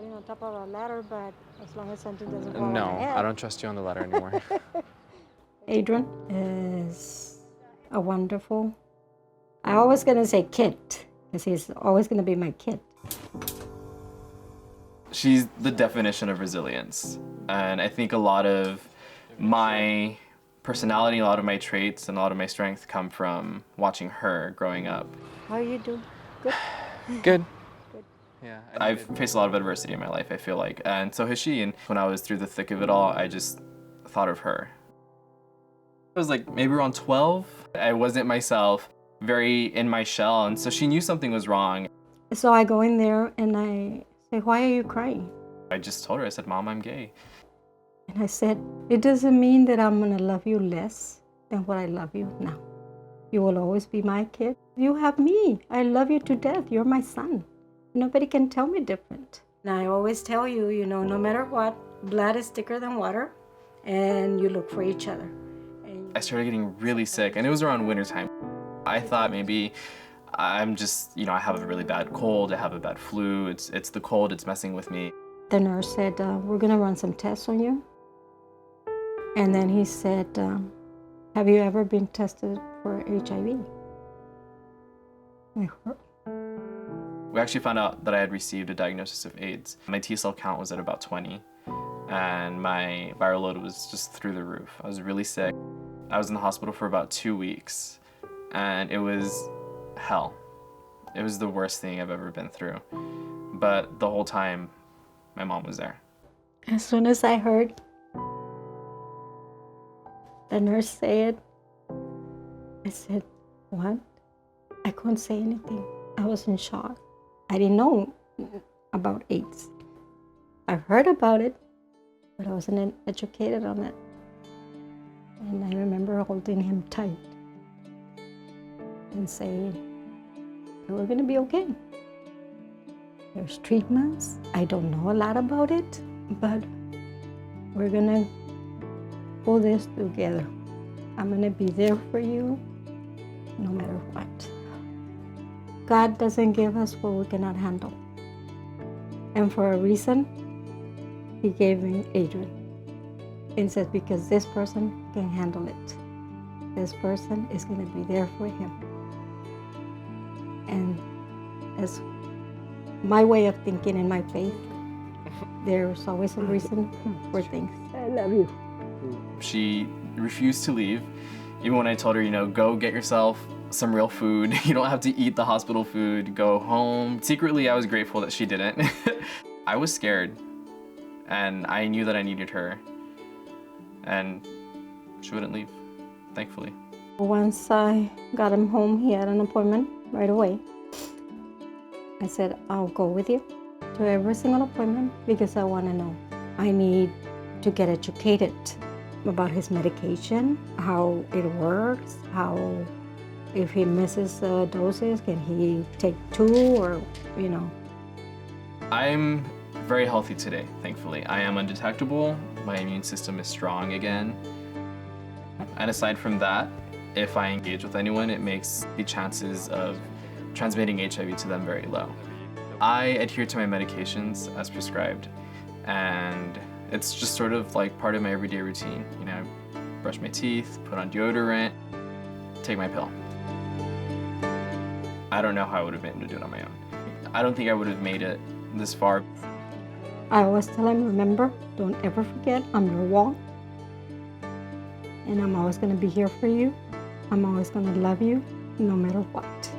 putting on top of a ladder, but as long as something doesn't fall on No, my head. I don't trust you on the ladder anymore. Adrian is a wonderful, I always gonna say kid, because he's always gonna be my kid. She's the definition of resilience. And I think a lot of my personality, a lot of my traits, and a lot of my strength come from watching her growing up. How you do? Good? Good. Yeah. I've faced a lot of adversity in my life, I feel like, and so has she. And when I was through the thick of it all, I just thought of her. I was like maybe around 12. I wasn't myself, very in my shell, and so she knew something was wrong. So I go in there and I say, why are you crying? I just told her, I said, Mom, I'm gay. And I said, it doesn't mean that I'm gonna love you less than what I love you now. You will always be my kid. You have me. I love you to death. You're my son. Nobody can tell me different. And I always tell you, you know, no matter what, blood is thicker than water, and you look for each other. I started getting really sick, and it was around wintertime. I thought maybe I'm just, I have a really bad cold, I have a bad flu, it's the cold, it's messing with me. The nurse said, we're gonna run some tests on you. And then he said, have you ever been tested for HIV? We actually found out that I had received a diagnosis of AIDS. My T-cell count was at about 20, and my viral load was just through the roof. I was really sick. I was in the hospital for about 2 weeks, and it was hell. It was the worst thing I've ever been through. But the whole time, my mom was there. As soon as I heard the nurse say it, I said, what? I couldn't say anything. I was in shock. I didn't know about AIDS. I heard about it, but I wasn't educated on it. And I remember holding him tight and saying, we're gonna be okay. There's treatments. I don't know a lot about it, but we're gonna pull this together. I'm gonna be there for you no matter what. God doesn't give us what we cannot handle. And for a reason, He gave me Adrian. It says, because this person can handle it. This person is gonna be there for him. And as my way of thinking in my faith, there's always a reason for things. I love you. She refused to leave, even when I told her, go get yourself some real food. You don't have to eat the hospital food, go home. Secretly, I was grateful that she didn't. I was scared, and I knew that I needed her, and she wouldn't leave, thankfully. Once I got him home, he had an appointment right away. I said, I'll go with you to every single appointment because I want to know. I need to get educated about his medication, how it works, how if he misses doses, can he take 2 or. I'm very healthy today, thankfully. I am undetectable. My immune system is strong again. And aside from that, if I engage with anyone, it makes the chances of transmitting HIV to them very low. I adhere to my medications as prescribed, and it's just sort of like part of my everyday routine. I brush my teeth, put on deodorant, take my pill. I don't know how I would have been able to do it on my own. I don't think I would have made it this far. I always tell him, remember, don't ever forget, I'm your wall. And I'm always gonna be here for you. I'm always gonna love you, no matter what.